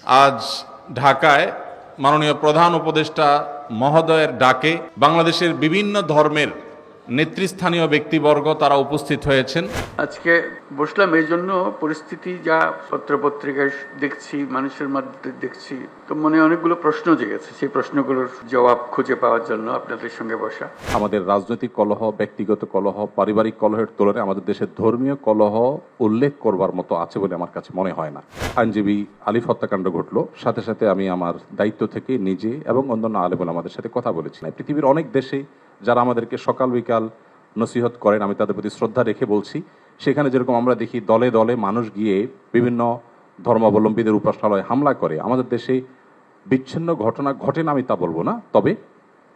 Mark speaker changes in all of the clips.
Speaker 1: আজ ঢাকায় মাননীয় প্রধান উপদেষ্টা মহোদয়ের ডাকে বাংলাদেশের বিভিন্ন ধর্মের নেতৃস্থানীয় ব্যক্তিবর্গ তারা উপস্থিত হয়েছেন।
Speaker 2: আজকে বসলাম এই জন্য, পরিস্থিতি যা পত্রপত্রিকায় দেখছি, মানুষের মধ্যে দেখছি, তো মনে অনেকগুলো প্রশ্ন জেগেছে। সেই প্রশ্নগুলোর জবাব খুঁজে পাওয়ার জন্য আপনাদের সঙ্গে বসা।
Speaker 3: আমাদের রাজনৈতিক কলহ, ব্যক্তিগত কলহ, পারিবারিক কলহের তুলনায় আমাদের দেশের ধর্মীয় কলহ উল্লেখ করবার মতো আছে বলে আমার কাছে মনে হয় না। আইনজীবী আলিফ হত্যাকাণ্ড ঘটলো, সাথে সাথে আমি আমার দায়িত্ব থেকে নিজে এবং অন্যান্য আলেম ওলামাদের সাথে কথা বলেছি। পৃথিবীর অনেক দেশে যারা আমাদেরকে সকাল বিকাল নসিহত করেন, আমি তাদের প্রতি শ্রদ্ধা রেখে বলছি, সেখানে যেরকম আমরা দেখি দলে দলে মানুষ গিয়ে বিভিন্ন ধর্মাবলম্বীদের উপাসনালয়ে হামলা করে, আমাদের দেশে বিচ্ছিন্ন ঘটনা ঘটে না আমি তা বলবো না, তবে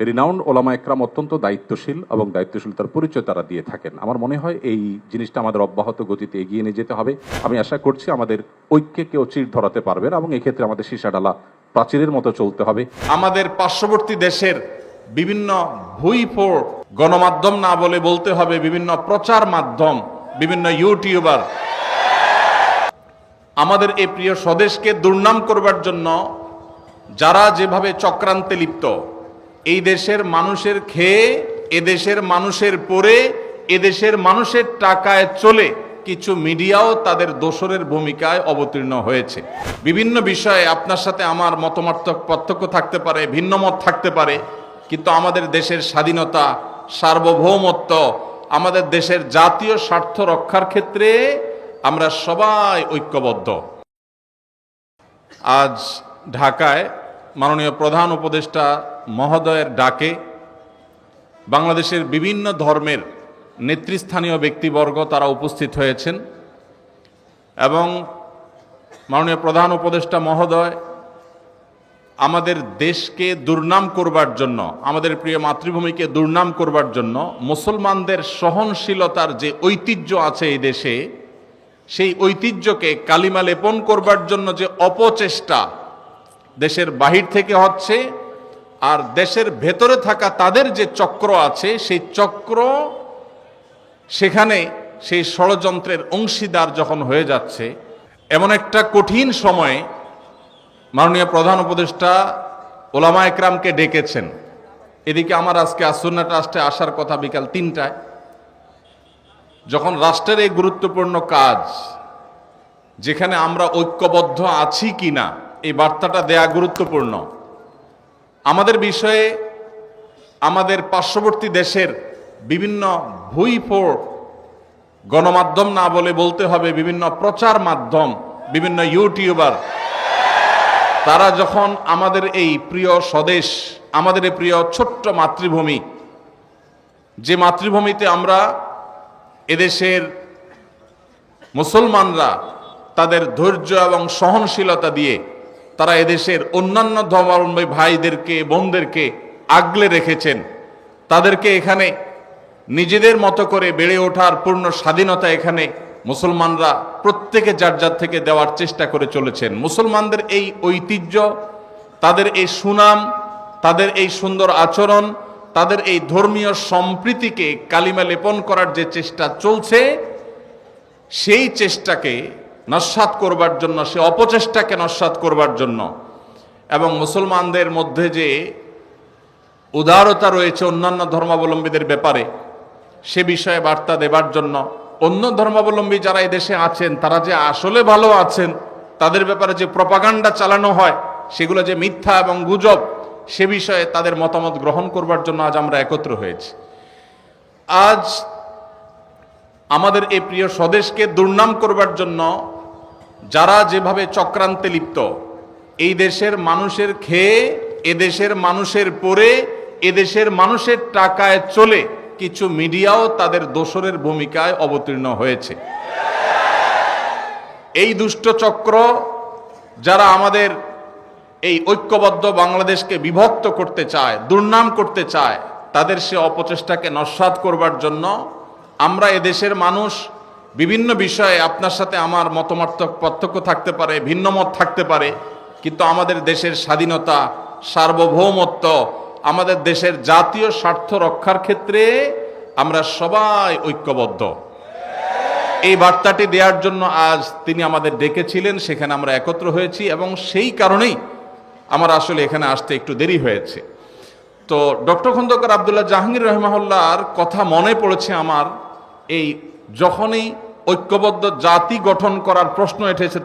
Speaker 3: রিনাউন্ড ওলামা একরাম অত্যন্ত দায়িত্বশীল এবং দায়িত্বশীলতার পরিচয় তারা দিয়ে থাকেন। আমার মনে হয় এই জিনিসটা আমাদের অব্যাহত গতিতে এগিয়ে নিয়ে যেতে হবে। আমি আশা করছি আমাদের ঐক্যে কেউ চির ধরাতে পারবে না এবং এক্ষেত্রে আমাদের সীসাডালা প্রাচীরের মতো চলতে হবে।
Speaker 1: আমাদের পার্শ্ববর্তী দেশের বিভিন্ন ভুইফোড় গণমাধ্যম, না বলে বলতে হবে বিভিন্ন প্রচার মাধ্যম, বিভিন্ন ইউটিউবার আমাদের এই প্রিয় স্বদেশকে দুর্নাম করবার জন্য যারা যেভাবে চক্রান্তে লিপ্ত, এই দেশের মানুষের খেয়ে, এদেশের মানুষের পরে, এদেশের মানুষের টাকায় চলে কিছু মিডিয়াও তাদের দোসরের ভূমিকায় অবতীর্ণ হয়েছে। বিভিন্ন বিষয়ে আপনার সাথে আমার মতামত পার্থক্য থাকতে পারে, ভিন্ন মত থাকতে পারে, কিন্তু আমাদের দেশের স্বাধীনতা, সার্বভৌমত্ব, আমাদের দেশের জাতীয় স্বার্থ রক্ষার ক্ষেত্রে আমরা সবাই ঐক্যবদ্ধ। আজ ঢাকায় মাননীয় প্রধান উপদেষ্টা মহোদয়ের ডাকে বাংলাদেশের বিভিন্ন ধর্মের নেতৃস্থানীয় ব্যক্তিবর্গ তারা উপস্থিত হয়েছেন এবং মাননীয় প্রধান উপদেষ্টা মহোদয় আমাদের দেশকে দুর্নাম করবার জন্য, আমাদের প্রিয় মাতৃভূমিকে দুর্নাম করবার জন্য, মুসলমানদের সহনশীলতার যে ঐতিহ্য আছে এই দেশে, সেই ঐতিহ্যকে কালিমা লেপন করবার জন্য যে অপচেষ্টা দেশের বাহির থেকে হচ্ছে, আর দেশের ভেতরে থাকা তাদের যে চক্র আছে, সেই চক্র সেখানে সেই ষড়যন্ত্রের অংশীদার যখন হয়ে যাচ্ছে, এমন একটা কঠিন সময়ে মাননীয় প্রধান উপদেষ্টা ওলামা একরামকে ডেকেছেন। এদিকে আমার আজকে আসুন্না ট্রাস্টে আসার কথা বিকাল ৩টায়। যখন রাষ্ট্রের এই গুরুত্বপূর্ণ কাজ, যেখানে আমরা ঐক্যবদ্ধ আছি কিনা এই বার্তাটা দেয়া গুরুত্বপূর্ণ, আমাদের বিষয়ে আমাদের পার্শ্ববর্তী দেশের বিভিন্ন ভুইফোড় গণমাধ্যম, না বলে বলতে হবে বিভিন্ন প্রচার মাধ্যম, বিভিন্ন ইউটিউবার, তারা যখন আমাদের এই প্রিয় স্বদেশ, আমাদের এই প্রিয় ছোট্ট মাতৃভূমি, যে মাতৃভূমিতে আমরা এদেশের মুসলমানরা তাদের ধৈর্য এবং সহনশীলতা দিয়ে তারা এদেশের অন্যান্য ধর্মাবলম্বী ভাইদেরকে, বোনদেরকে আগলে রেখেছেন, তাদেরকে এখানে নিজেদের মতো করে বেড়ে ওঠার পূর্ণ স্বাধীনতা এখানে মুসলমানরা প্রত্যেকে যার যার থেকে দেওয়ার চেষ্টা করে চলেছেন। মুসলমানদের এই ঐতিহ্য, তাদের এই সুনাম, তাদের এই সুন্দর আচরণ, তাদের এই ধর্মীয় সম্প্রীতিকে কালিমা লেপন করার যে চেষ্টা চলছে, সেই চেষ্টাকে নস্যাৎ করবার জন্য, সে অপচেষ্টাকে নস্যাৎ করবার জন্য, এবং মুসলমানদের মধ্যে যে উদারতা রয়েছে অন্যান্য ধর্মাবলম্বীদের ব্যাপারে, সে বিষয়ে বার্তা দেবার জন্য, অন্য ধর্মাবলম্বী যারা এই দেশে আছেন তারা যে আসলে ভালো আছেন, তাদের ব্যাপারে যে প্রপাগান্ডা চালানো হয় সেগুলো যে মিথ্যা এবং গুজব, সে বিষয়ে তাদের মতামত গ্রহণ করবার জন্য আজ আমরা একত্র হয়েছি। আজ আমাদের এই প্রিয় স্বদেশকে দুর্নাম করবার জন্য যারা যেভাবে চক্রান্তে লিপ্ত, এই দেশের মানুষের খেয়ে, এদেশের মানুষের পরে, এদেশের মানুষের টাকায় চলে কিছু মিডিয়াও তাদের দোসরের ভূমিকায় অবতীর্ণ হয়েছে। এই দুষ্ট চক্র যারা আমাদের এই ঐক্যবদ্ধ বাংলাদেশকে বিভক্ত করতে চায়, দুর্নাম করতে চায়, তাদের সে অপচেষ্টাকে নস্যাৎ করবার জন্য আমরা এদেশের মানুষ বিভিন্ন বিষয়ে, আপনার সাথে আমার মতামত পার্থক্য থাকতে পারে, ভিন্ন মত থাকতে পারে, কিন্তু আমাদের দেশের স্বাধীনতা, সার্বভৌমত্ব, আমাদের দেশের জাতীয় স্বার্থ রক্ষার ক্ষেত্রে আমরা সবাই ঐক্যবদ্ধ। এই বার্তাটি দেওয়ার জন্য আজ তিনি আমাদের ডেকেছিলেন, সেখানে আমরা একত্র হয়েছি এবং সেই কারণেই আমার আসলে এখানে আসতে একটু দেরি হয়েছে। তো ডক্টর খন্দকার আব্দুল্লাহ জাহাঙ্গীর রহমাহুল্লাহর কথা মনে পড়েছে আমার এই যখনই ঐক্যবদ্ধ জাতি গঠন করার প্রশ্ন উঠেছে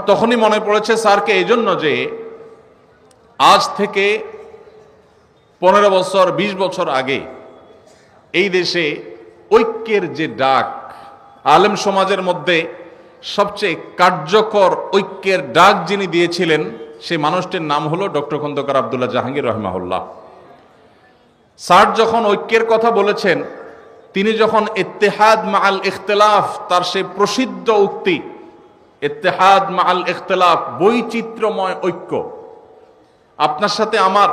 Speaker 1: তখনই মনে পড়েছে স্যারকে এই জন্য যে আজ থেকে 15 বছর 20 বছর আগে এই দেশে ঐক্যের যে ডাক, আলেম সমাজের মধ্যে সবচেয়ে কার্যকর ঐক্যের ডাক যিনি দিয়েছিলেন সেই মানুষটির নাম হলো ডক্টর খন্দকার আব্দুল্লাহ জাহাঙ্গীর রহমাহুল্লাহ। স্যার যখন ঐক্যের কথা বলেছেন, তিনি যখন ইত্তেহাদ মাআল ইখতিলাফ, তার সেই প্রসিদ্ধ উক্তি ইত্তেহাদ মাআল ইখতিলাফ, বৈচিত্র্যময় ঐক্য, আপনার সাথে আমার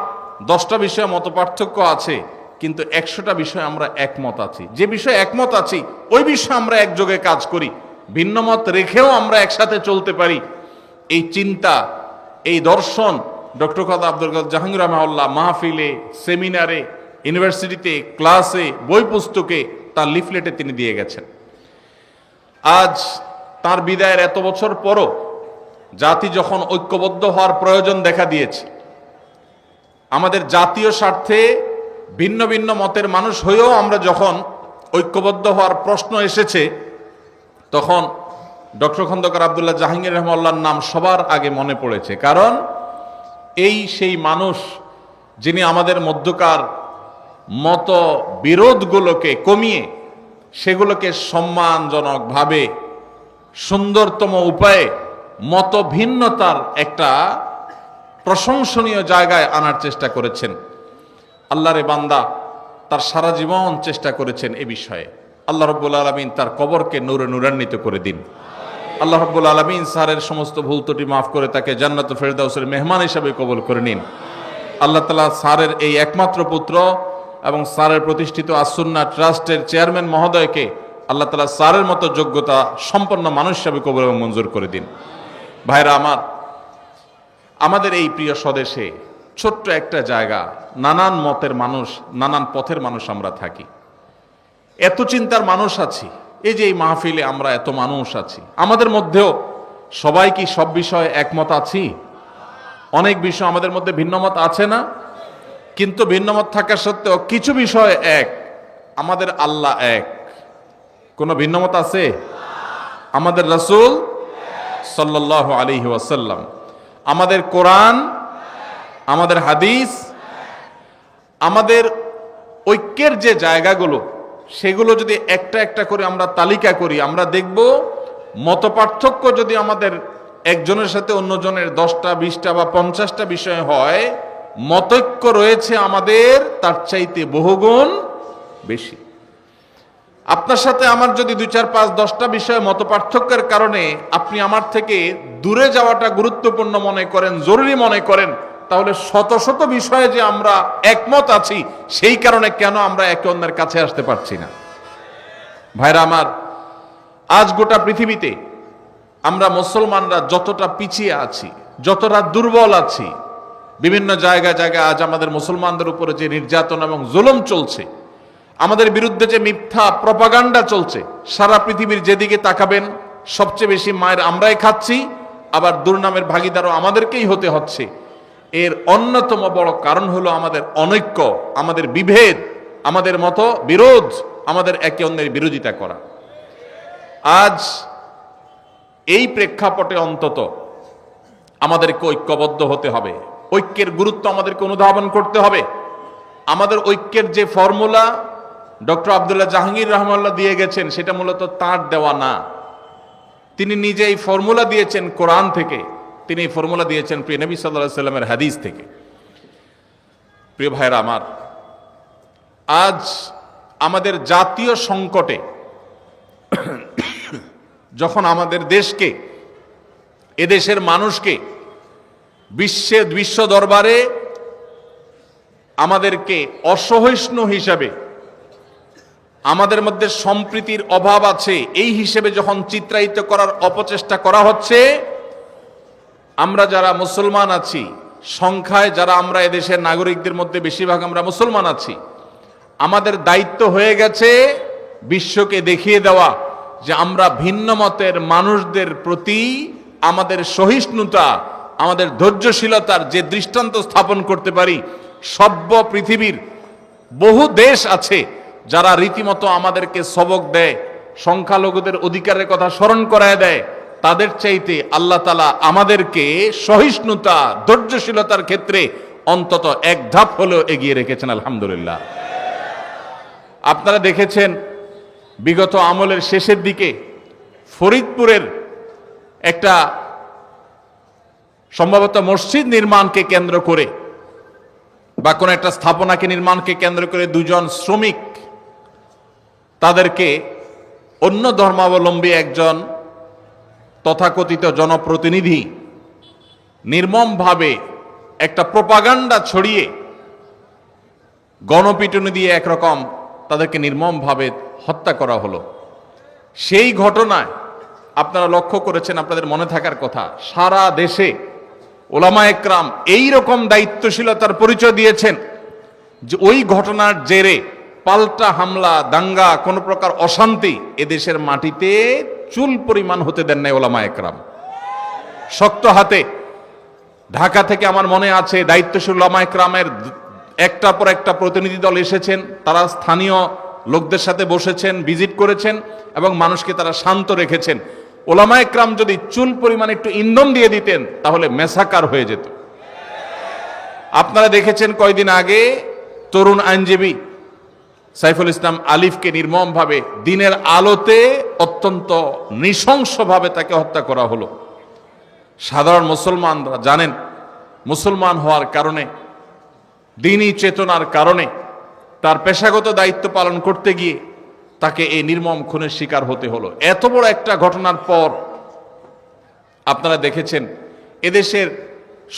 Speaker 1: 10টা বিষয়ে মতপার্থক্য আছে কিন্তু 100টা বিষয়ে আমরা একমত আছি, যে বিষয়ে একমত আছি ওই বিষয়ে আমরা একযোগে কাজ করি, ভিন্ন মত রেখেও আমরা একসাথে চলতে পারি, এই চিন্তা, এই দর্শন ডক্টর খন্দকার আব্দুল জাহাঙ্গীর রহমাহুল্লাহ মাহফিলে, সেমিনারে, ইউনিভার্সিটিতে, ক্লাসে, বই পুস্তকে, তার লিফলেটে তিনি দিয়ে গেছেন। আজ তার বিদায়ের এত বছর পরও জাতি যখন ঐক্যবদ্ধ হওয়ার প্রয়োজন দেখা দিয়েছে, আমাদের জাতীয় স্বার্থে ভিন্ন ভিন্ন মতের মানুষ হয়েও আমরা যখন ঐক্যবদ্ধ হওয়ার প্রশ্ন এসেছে, তখন ডক্টর খন্দকার আব্দুল্লাহ জাহাঙ্গীর রহমাহুল্লাহর নাম সবার আগে মনে পড়েছে। কারণ এই সেই মানুষ যিনি আমাদের মধ্যকার মত বিরোধগুলোকে কমিয়ে সেগুলোকে সম্মানজনকভাবে সুন্দরতম উপায়ে মত ভিন্নতার একটা প্রশংসনীয় জায়গায় আনার চেষ্টা করেছেন। আল্লাহরে বান্দা তার সারা জীবন চেষ্টা করেছেন এ বিষয়ে। আল্লাহ রাব্বুল আলামিন তার কবরকে নূরে নূরান্বিত করে দিন। আল্লাহ রাব্বুল আলামিন স্যারের সমস্ত ভুল ত্রুটি মাফ করে তাকে জান্নাতুল ফেরদাউসের মেহমান হিসেবে কবুল করে নিন। আল্লাহ তাআলা স্যারের এই একমাত্র পুত্র এবং স্যারের প্রতিষ্ঠিত আস-সুন্নাহ ট্রাস্টের চেয়ারম্যান মহোদয়কে আল্লাহ তাআলা স্যারের মতো যোগ্যতা সম্পন্ন মানুষ হিসেবে কবুল এবং মঞ্জুর করে দিন। ভাইরা আমার, আমাদের এই প্রিয় স্বদেশে ছোট্ট একটা জায়গা, নানান মতের মানুষ, নানান পথের মানুষ আমরা থাকি, এত চিন্তার মানুষ আছি। এই যে এই মাহফিলে আমরা এত মানুষ আছি, আমাদের মধ্যেও সবাই কি সব বিষয়ে একমত আছি? অনেক বিষয় আমাদের মধ্যে ভিন্নমত আছে না? কিন্তু ভিন্নমত থাকা সত্ত্বেও কিছু বিষয় এক, আমাদের আল্লাহ এক। কোনো ভিন্নমত আছে? আমাদের রাসূল সাল্লাল্লাহু আলাইহি ওয়াসাল্লাম, আমাদের কোরআন, আমাদের হাদিস, আমাদের ঐক্যের যে জায়গাগুলো, সেগুলো যদি একটা একটা করে আমরা তালিকা করি, আমরা দেখব মতপার্থক্য যদি আমাদের একজনের সাথে অন্যজনের 10টা 20টা বা 50টা বিষয় হয়, মতৈক্য রয়েছে আমাদের তার চাইতে বহুগুণ বেশি। আপনার সাথে আমার যদি 2, 4, 5, 10টা বিষয়ে মতপার্থক্যের কারণে আপনি আমার থেকে দূরে যাওয়াটা গুরুত্বপূর্ণ মনে করেন, জরুরি মনে করেন, তাহলে শত শত বিষয়ে যে আমরা একমত আছি সেই কারণে কেন আমরা একে অন্যের কাছে আসতে পারছি না? ভাইরা আমার, আজ গোটা পৃথিবীতে আমরা মুসলমানরা যতটা পিছিয়ে আছি, যতটা দুর্বল আছি, বিভিন্ন জায়গায় জায়গায় আজ আমাদের মুসলমানদের উপরে যে নির্যাতন এবং জুলুম চলছে, আমাদের বিরুদ্ধে যে মিথ্যা প্রপাগান্ডা চলছে, সারা পৃথিবীর যেদিকে তাকাবেন সবচেয়ে বেশি মায়ের আমরাই খাচ্ছি, আবার দুর্নামের ভাগীদারও আমাদেরকেই হতে হচ্ছে। এর অন্যতম বড় কারণ হলো আমাদের অনৈক্য, আমাদের বিভেদ, আমাদের মতো বিরোধ, আমাদের একে অন্যের বিরোধিতা করা। আজ এই প্রেক্ষাপটে অন্তত আমাদেরকে ঐক্যবদ্ধ হতে হবে, ঐক্যের গুরুত্ব আমাদেরকে অনুধাবন করতে হবে। আমাদের ঐক্যের যে ফর্মুলা ডক্টর আব্দুল্লাহ জাহাঙ্গীর রহমাহুল্লাহ দিয়ে গেছেন, সেটা মূলত তার দেওয়া না, তিনি নিজে এই ফর্মুলা দিয়েছেন কোরআন থেকে, তিনি এই ফর্মুলা দিয়েছেন প্রিয় নবী সাল্লাল্লাহু আলাইহি সাল্লামের হাদিস থেকে। প্রিয় ভাইরা আমার, আজ আমাদের জাতীয় সংকটে যখন আমাদের দেশকে, এদেশের মানুষকে বিশ্ব দরবারে আমাদেরকে অসহিষ্ণু হিসাবে, আমাদের মধ্যে সম্প্রীতির অভাব আছে এই হিসেবে যখন চিত্রায়িত করার অপচেষ্টা করা হচ্ছে, আমরা যারা মুসলমান আছি, সংখ্যায় যারা আমরা এদেশের নাগরিকদের মধ্যে বেশিরভাগ আমরা মুসলমান আছি, আমাদের দায়িত্ব হয়ে গেছে বিশ্বকে দেখিয়ে দেওয়া যে আমরা ভিন্ন মতের মানুষদের প্রতি আমাদের সহিষ্ণুতা, আমাদের ধৈর্যশীলতার যে দৃষ্টান্ত স্থাপন করতে পারি, সভ্য পৃথিবীর বহু দেশ আছে যারা রীতিমতো আমাদেরকে সবক দেয়, সংখ্যালঘুদের অধিকারের কথা স্মরণ করায় দেয়। তাদের চাইতে আল্লাহ তাআলা আমাদেরকে সহিষ্ণুতা, ধৈর্যশীলতার ক্ষেত্রে অন্তত এক ধাপ হলেও এগিয়ে রেখেছেন, আলহামদুলিল্লাহ। আপনারা দেখেছেন বিগত আমলের শেষের দিকে ফরিদপুরের একটা সম্ভবত মসজিদ নির্মাণকে কেন্দ্র করে বা কোন একটা স্থাপনাকে নির্মাণকে কেন্দ্র করে দুজন শ্রমিক, তাদেরকে অন্য ধর্মাবলম্বী একজন তথাকথিত জনপ্রতিনিধি নির্মমভাবে একটা প্রোপাগান্ডা ছড়িয়ে গণপিটুনি দিয়ে একরকম তাদেরকে নির্মমভাবে হত্যা করা হলো। সেই ঘটনায় আপনারা লক্ষ্য করেছেন, আপনাদের মনে থাকার কথা, সারা দেশে ওলামায়ে কেরাম এইরকম দায়িত্বশীলতার পরিচয় দিয়েছেন যে ওই ঘটনার জেরে পাল্টা হামলা, দাঙ্গা, কোন প্রকার অশান্তি এদেশের মাটিতে চুল পরিমাণ হতে দেন নাই ওলামায়ে কেরাম। শক্ত হাতে ঢাকা থেকে আমার মনে আছে দায়িত্বশীল ওলামায়ে কেরামের একটার পর একটা প্রতিনিধি দল এসেছেন, তারা স্থানীয় লোকদের সাথে বসেছেন, ভিজিট করেছেন এবং মানুষকে তারা শান্ত রেখেছেন। ওলামায়ে কেরাম যদি চুল পরিমাণ একটু ইন্ধন দিয়ে দিতেন তাহলে মেসাকার হয়ে যেত। আপনারা দেখেছেন কয়দিন আগে তরুণ আইনজীবী সাইফুল ইসলাম আলিফকে নির্মমভাবে দিনের আলোতে অত্যন্ত নৃশংসভাবে তাকে হত্যা করা হলো। সাধারণ মুসলমানরা জানেন, মুসলমান হওয়ার কারণে, দ্বীনি চেতনার কারণে তার পেশাগত দায়িত্ব পালন করতে গিয়ে তাকে এই নির্মম খুনের শিকার হতে হলো। এত বড় একটা ঘটনার পর আপনারা দেখেছেন এদেশের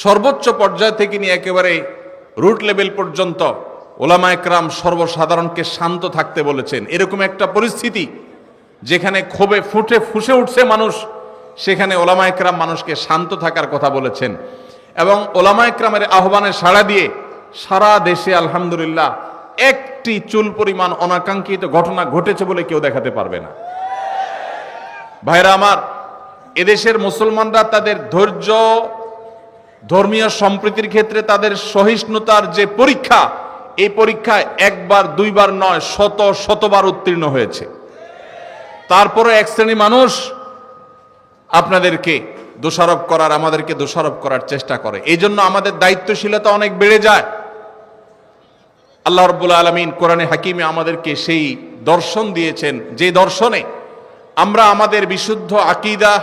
Speaker 1: সর্বোচ্চ পর্যায় থেকে নিয়ে একেবারে রুট লেভেল পর্যন্ত ওলামায়ে কেরাম সর্বসাধারণকে শান্ত থাকতে বলেছেন। এরকম একটা পরিস্থিতি যেখানে ক্ষোভে ফুসে উঠছে মানুষ, সেখানে ওলামায়ে কেরাম মানুষকে শান্ত থাকার কথা বলেছেন এবং ওলামায়ে কেরামের আহ্বানে সাড়া দিয়ে সারা দেশে আলহামদুলিল্লাহ একটি চুল পরিমাণ অনাকাঙ্ক্ষিত ঘটনা ঘটেছে বলে কেউ দেখাতে পারবে না। ভাইরা আমার, এদেশের মুসলমানরা তাদের ধৈর্য, ধর্মীয় সম্প্রীতির ক্ষেত্রে তাদের সহিষ্ণুতার যে পরীক্ষা, এই পরীক্ষায় একবার দুইবার নয়, শতবার উত্তীর্ণ হয়েছে। তারপরে এক শ্রেণী মানুষ আপনাদেরকে দোষারোপ করার, আমাদেরকে দোষারোপ করার চেষ্টা করে। এই জন্য আমাদের দায়িত্বশীলতা অনেক বেড়ে যায়। আল্লাহ রাব্বুল আলামিন কোরআনে হাকিমে আমাদেরকে সেই দর্শন দিয়েছেন, যে দর্শনে আমরা আমাদের বিশুদ্ধ আকীদা,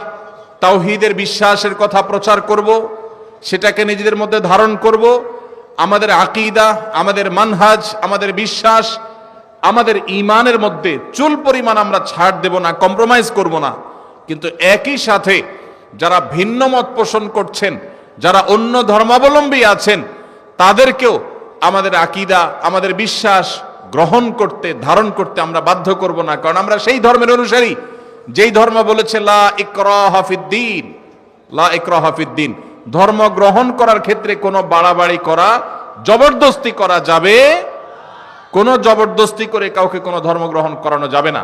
Speaker 1: তাওহীদের বিশ্বাসের কথা প্রচার করব, সেটাকে নিজেদের মধ্যে ধারণ করব। আমাদের আকীদা, আমাদের মানহাজ, আমাদের বিশ্বাস, আমাদের ঈমানের মধ্যে চুল পরিমাণ আমরা ছাড় দেব না, কম্প্রোমাইজ করব না। কিন্তু একই সাথে যারা ভিন্ন মত পোষণ করছেন, যারা অন্য ধর্মাবলম্বী আছেন, তাদেরকেও আমাদের আকীদা, আমাদের বিশ্বাস গ্রহণ করতে, ধারণ করতে আমরা বাধ্য করব না। কারণ আমরা সেই ধর্মের অনুসারী যেই ধর্ম বলেছে লা ইকরাহা ফিদ্দীন, লা ইকরাহা ফিদ্দীন। ধর্ম গ্রহণ করার ক্ষেত্রে কোনো বাড়াবাড়ি করা, জবরদস্তি করা যাবে, কোনো জবরদস্তি করে কাউকে কোনো ধর্ম গ্রহণ করানো যাবে না।